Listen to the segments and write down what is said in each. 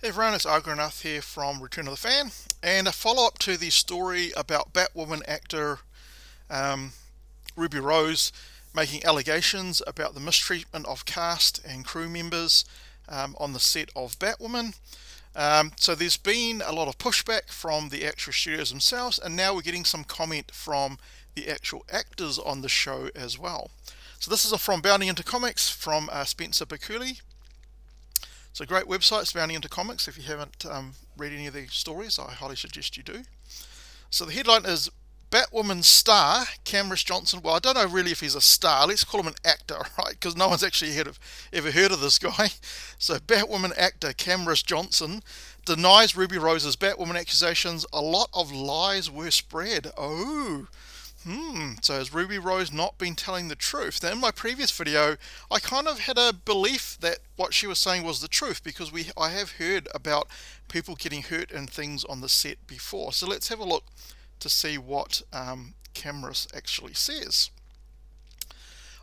Hey everyone, it's Argonath here from Return of the Fan, and a follow-up to the story about Batwoman actor um, Ruby Rose making allegations about the mistreatment of cast and crew members on the set of Batwoman. So there's been a lot of pushback from the actual studios themselves, and now we're getting some comment from the actual actors on the show as well. So this is from Bounding into Comics from Spencer Baculi. It's a great website, it's Bounding into Comics. If you haven't read any of the stories, I highly suggest you do. So the headline is Batwoman star Cameron Johnson. Well, I don't know really if he's a star. Let's call him an actor, right? Because no one's actually ever heard of this guy. So Batwoman actor Cameron Johnson denies Ruby Rose's Batwoman accusations. A lot of lies were spread. So has Ruby Rose not been telling the truth? Now, in my previous video, I kind of had a belief that what she was saying was the truth because I have heard about people getting hurt and things on the set before. So let's have a look to see what Cameras actually says.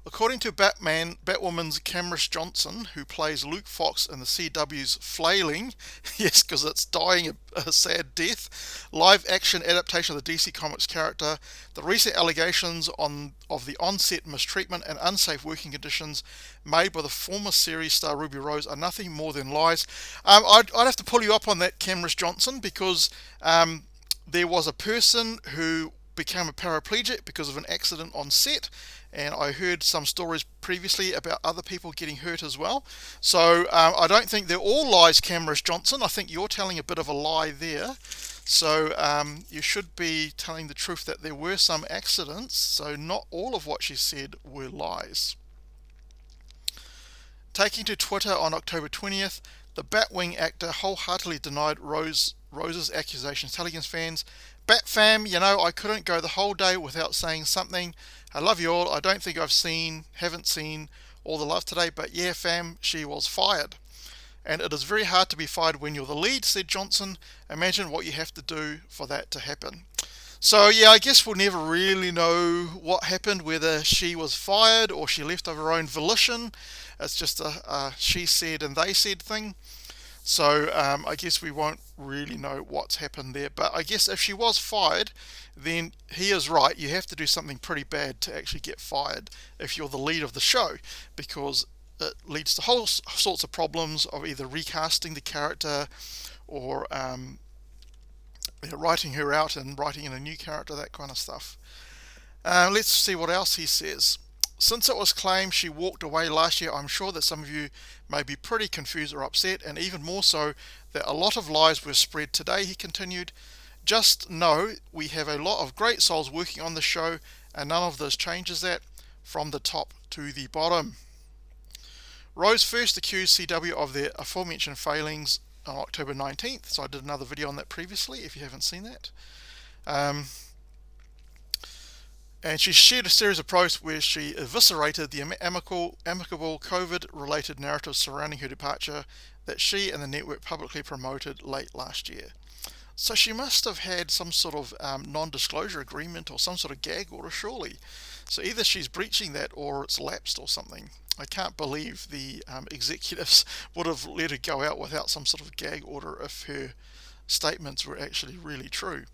According to Batwoman's Cameron Johnson, who plays Luke Fox in the CW's Flailing, yes, because it's dying a sad death, live-action adaptation of the DC Comics character, the recent allegations of the on-set mistreatment and unsafe working conditions made by the former series star Ruby Rose are nothing more than lies. I'd have to pull you up on that, Cameron Johnson, because there was a person who became a paraplegic because of an accident on set, and I heard some stories previously about other people getting hurt as well. So I don't think they're all lies, Cameron Johnson. I think you're telling a bit of a lie there. So you should be telling the truth that there were some accidents, so not all of what she said were lies. Taking to Twitter on October 20th, the Batwing actor wholeheartedly denied Rose's accusations, telling his fans, "Bat fam, I couldn't go the whole day without saying something. I love you all. I don't think haven't seen all the love today, but yeah, fam, she was fired. And it is very hard to be fired when you're the lead," said Johnson. "Imagine what you have to do for that to happen." So yeah, I guess we'll never really know what happened, whether she was fired or she left of her own volition. It's just a she said and they said thing. So I guess we won't really know what's happened there. But I guess if she was fired, then he is right. You have to do something pretty bad to actually get fired if you're the lead of the show, because it leads to whole sorts of problems of either recasting the character or writing her out and writing in a new character, that kind of stuff. Let's see what else he says. "Since it was claimed she walked away last year, I'm sure that some of you may be pretty confused or upset, and even more so that a lot of lies were spread today," he continued. "Just know we have a lot of great souls working on the show, and none of this changes that from the top to the bottom." Rose first accused CW of their aforementioned failings on October 19th, so I did another video on that previously if you haven't seen that. And she shared a series of posts where she eviscerated the amicable COVID-related narrative surrounding her departure that she and the network publicly promoted late last year. So she must have had some sort of non-disclosure agreement or some sort of gag order, surely. So either she's breaching that or it's lapsed or something. I can't believe the executives would have let her go out without some sort of gag order if her statements were actually really true.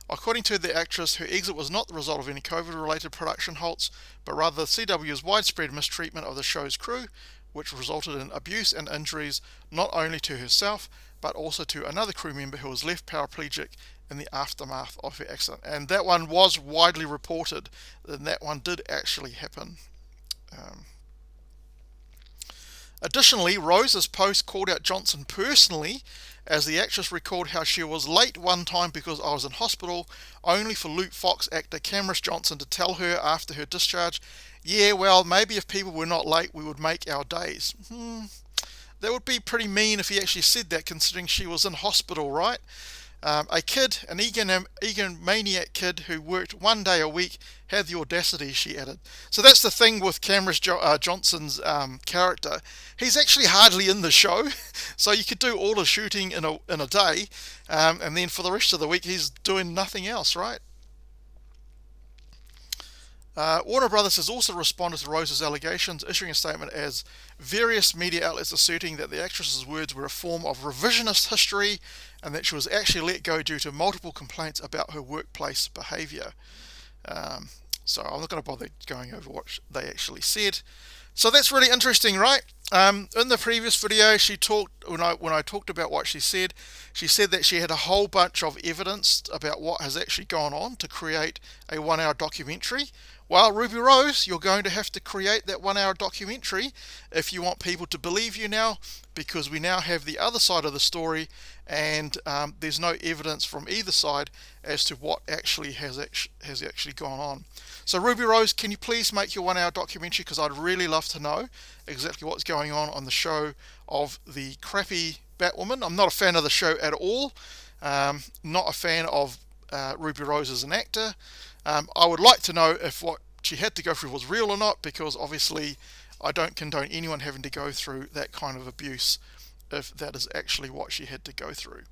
According to the actress, her exit was not the result of any COVID-related production halts, but rather the CW's widespread mistreatment of the show's crew, which resulted in abuse and injuries not only to herself, but also to another crew member who was left paraplegic in the aftermath of her accident. And that one was widely reported, and that one did actually happen. Additionally, Rose's post called out Johnson personally, as the actress recalled how she was late one time because I was in hospital, only for Luke Fox actor Cameron Johnson to tell her after her discharge, "Yeah, well, maybe if people were not late, we would make our days." That would be pretty mean if he actually said that, considering she was in hospital, right? A kid, an egomaniac kid who worked one day a week, had the audacity, she added. So that's the thing with Cameron Johnson's character. He's actually hardly in the show, so you could do all the shooting in a day, and then for the rest of the week he's doing nothing else, right? Warner Brothers has also responded to Rose's allegations, issuing a statement as various media outlets asserting that the actress's words were a form of revisionist history and that she was actually let go due to multiple complaints about her workplace behaviour. So I'm not going to bother going over what they actually said. So that's really interesting, right? In the previous video, she talked when I talked about what she said that she had a whole bunch of evidence about what has actually gone on to create a 1-hour documentary. Well, Ruby Rose, you're going to have to create that 1-hour documentary if you want people to believe you now, because we now have the other side of the story, and there's no evidence from either side as to what actually has actually gone on. So Ruby Rose, can you please make your 1-hour documentary, because I'd really love to know exactly what's going on the show of the crappy Batwoman. I'm not a fan of the show at all. Not a fan of Ruby Rose as an actor. I would like to know if what she had to go through was real or not, because obviously I don't condone anyone having to go through that kind of abuse if that is actually what she had to go through.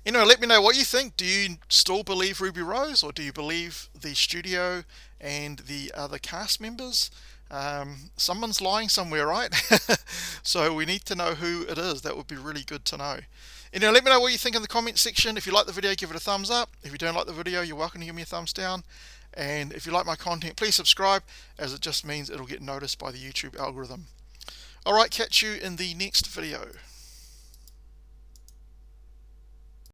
Anyway, let me know what you think. Do you still believe Ruby Rose, or do you believe the studio and the other cast members? Someone's lying somewhere, right? So we need to know who it is. That would be really good to know. Anyway, let me know what you think in the comment section. If you like the video, give it a thumbs up. If you don't like the video, you're welcome to give me a thumbs down. And if you like my content, please subscribe, as it just means it'll get noticed by the YouTube algorithm. Alright, catch you in the next video.